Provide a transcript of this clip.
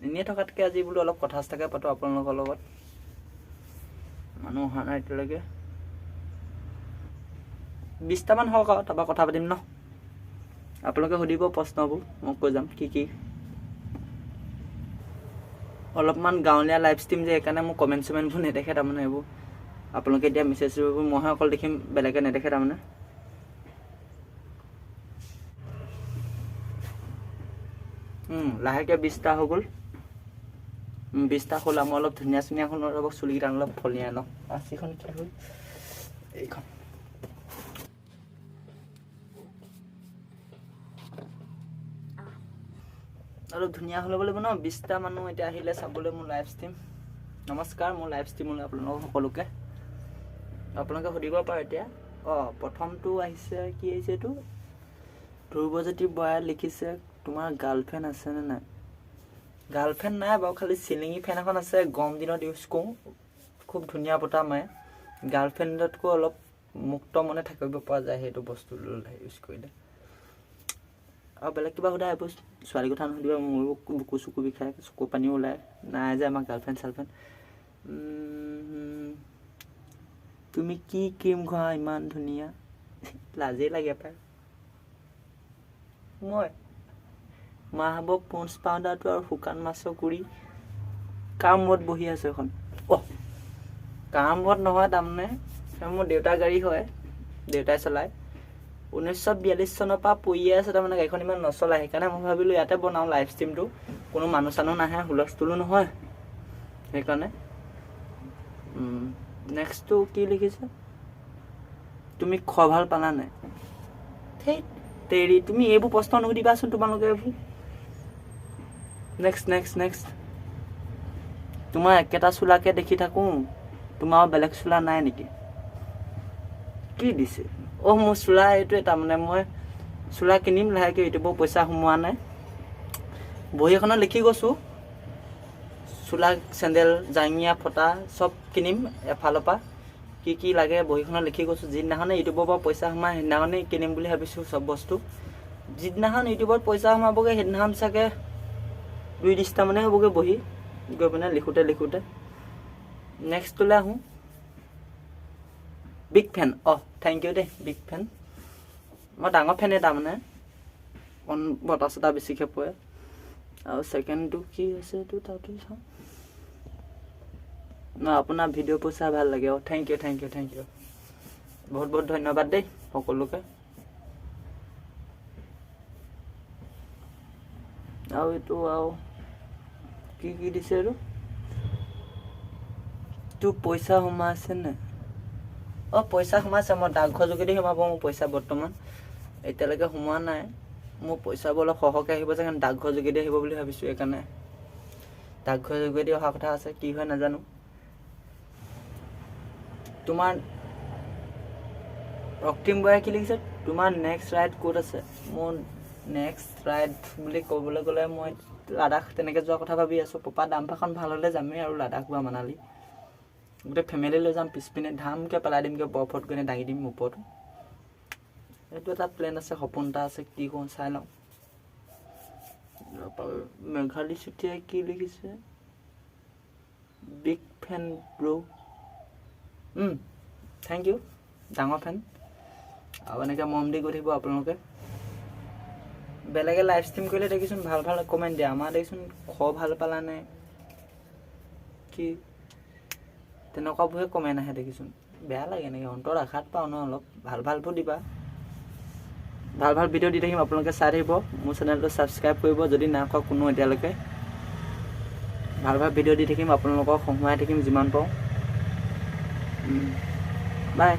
এনেই থকাতকৈ আজি বোলো অলপ কথা চথাকে পাতো আপোনালোকৰ লগত। মানুহ অহা নাই এতিয়ালৈকে, 20টামান হওক আৰু তাৰপৰা কথা পাতিম ন। আপোনালোকে সুধিব প্ৰশ্নবোৰ, মই কৈ যাম কি অলপমান গাঁৱলীয়া লাইভ ষ্ট্ৰীম যে, সেইকাৰণে মোৰ কমেণ্ট চমেণ্টবোৰ নেদেখে তাৰমানে। এইবোৰ আপোনালোকে এতিয়া মেছেজবোৰ মইহে অকল দেখিম, বেলেগে নেদেখে তাৰমানে। লাহেকৈ 20টা হৈ গ'ল, 20টা হ'ল। মই অলপ ধুনীয়া চুনীয়াখন অলপ চুলিকেইটা অলপ ফলিয়াই লওঁ। আছিখন কি হ'ল এইখন, অলপ ধুনীয়া হৈ ল'ব লাগিব ন। 20টা মানুহ এতিয়া আহিলে চাবলৈ মোৰ লাইভ ষ্ট্ৰীম। নমস্কাৰ, মোৰ লাইভ ষ্ট্ৰীমলৈ আপোনালোকক সকলোকে। আপোনালোকে সুধিব পাৰে এতিয়া। প্ৰথমটো আহিছে, কি আহিছে এইটো? ধ্ৰুৱজ্যোতি বৰাই লিখিছে, তোমাৰ গাৰ্লফ্ৰেণ্ড আছেনে নাই? গাৰ্লফ্ৰেণ্ড নাই বাৰু, খালি চিলিঙি ফেন এখন আছে, গৰম দিনত ইউজ কৰোঁ, খুব ধুনীয়া বতাহ মাৰে। গাৰ্লফ্ৰেণ্ডতকৈ অলপ মুক্ত মনে থাকিব পৰা যায় সেইটো বস্তু ইউজ কৰিলে। আৰু বেলেগ কিবা সোধা, এইবোৰ ছোৱালীৰ কথা নুসুধিবা, মোৰো বুকু চুকু বিষায়, চকু পানীও ওলায়। নাই যে আমাৰ গাৰ্লফ্ৰেণ্ড চাৰ্লফ্ৰেণ্ড। তুমি কি ক্ৰীম ঘঁহা ইমান ধুনীয়া? লাজেই লাগে পায়। মই মাহবুব পঞ্চ পাউডাৰটো আৰু শুকান মাছৰ গুড়ি। কাৰ মূৰত বহি আছে এখন? কাৰ মূৰত নহয় তাৰমানে, মোৰ দেউতাৰ গাড়ী হয়, দেউতাই চলায়। 1942 চনৰ পৰা পৰিয়ে আছে তাৰমানে, গাড়ীখন ইমান নচলায়। সেইকাৰণে মই ভাবিলোঁ ইয়াতে বনাওঁ লাইভ ষ্ট্ৰীমটো, কোনো মানুহ চানুহ নাহে, হুলস্থুলো নহয়, সেইকাৰণে। নেক্সটটো কি লিখিছে? তুমি খোৱা ভাল পালা নাই? সেই তেৰি, তুমি এইবোৰ প্ৰশ্ন নুসুধিবাচোন তোমালোকে এইবোৰ। নেক্সট। তোমাৰ একেটা চোলাকে দেখি থাকোঁ, তোমাৰ বেলেগ চোলা নাই নেকি? কি দিছে? মোৰ চোলা এইটোৱে তাৰমানে, মই চোলা কিনিম লাহেকৈ, ইউটিউবৰ পইচা সোমোৱা নাই। বহী এখনত লিখি গৈছোঁ, চোলা চেণ্ডেল জাঙিয়া ফটা চব কিনিম এফালৰ পৰা। কি লাগে বহীখনত লিখি গৈছোঁ। যিদিনাখনে ইউটিউবৰ পৰা পইচা সোমাই সেইদিনাখনেই কিনিম বুলি ভাবিছোঁ চব বস্তু। যিদিনাখন ইউটিউবত পইচা সোমাবগৈ সেইদিনাখন চাগে 20-30টা মানে হ'বগৈ বহি গৈ পিনে লিখোঁতে। নেক্সটটোলৈ আহোঁ। বিগ ফেন, থেংক ইউ দেই, বিগ ফেন। মই ডাঙৰ ফেনেই তাৰমানে, অকণ বতাহ চতাহ বেছিকৈ পৰে। আৰু ছেকেণ্ডটো কি আছে এইটো, তাতো চাওঁ। আপোনাৰ ভিডিঅ' চাই ভাল লাগে। Thank you. বহুত ধন্যবাদ দেই সকলোকে। আৰু এইটো আৰু কি দিছে আৰু? তোৰ পইচা সোমাইছে নে? পইচা সোমাইছে, মই ডাকঘৰ যোগেদি সোমাব মোৰ পইচা। বৰ্তমান এতিয়ালৈকে সোমোৱা নাই। মোৰ পইচাবোৰ অলপ সৰহকৈ আহিব যে, ডাকঘৰ যোগেদি আহিব বুলি ভাবিছোঁ। সেইকাৰণে ডাকঘৰ যোগেদি অহা কথা আছে, কি হয় নাজানো। তোমাৰ ৰক্তিম বৰাই কি লিখিছে? তোমাৰ নেক্সট ৰাইড ক'ত আছে? মোৰ নেক্সট ৰাইড বুলি ক'বলৈ গ'লে মই লাডাখ তেনেকৈ যোৱাৰ কথা ভাবি আছোঁ। পাপা দাম্পাৰখন ভাল হ'লে যামেই আৰু লাডাখ বা মানালী। গোটেই ফেমিলি লৈ যাম, পিছপিনে ধামকৈ পেলাই দিমগৈ, বৰফত গৈ দাঙি দিম ওপৰত। এইটো এটা প্লেন আছে, সপোন এটা আছে, কি কৰোঁ চাই লওঁ। মেঘালী চুতীয়াই কি লিখিছে? বিগ ফেন ব্ৰ'। থেংক ইউ, ডাঙৰ ফেন। আৰু এনেকৈ মৰম দি গৈ থাকিব আপোনালোকে। বেলেগে লাইভ ষ্ট্ৰীম কৰিলে দেখিছোন ভাল কমেণ্ট দিয়ে, আমাৰ দেখিছোন ভাল পালানে কি তেনেকুৱাবোৰহে কমেণ্ট আহে দেখিছোন। বেয়া লাগে, এনেকৈ অন্তৰত আঘাত পাওঁ ন। অলপ ভালবোৰ দিবা। ভাল ভিডিঅ' দি থাকিম, আপোনালোকে চাই থাকিব। মোৰ চেনেলটো ছাবস্ক্ৰাইব কৰিব যদি নাই কৰা কোনো এতিয়ালৈকে। ভাল ভিডিঅ' দি থাকিম, আপোনালোকক সহায় থাকিম যিমান পাৰোঁ। বাই।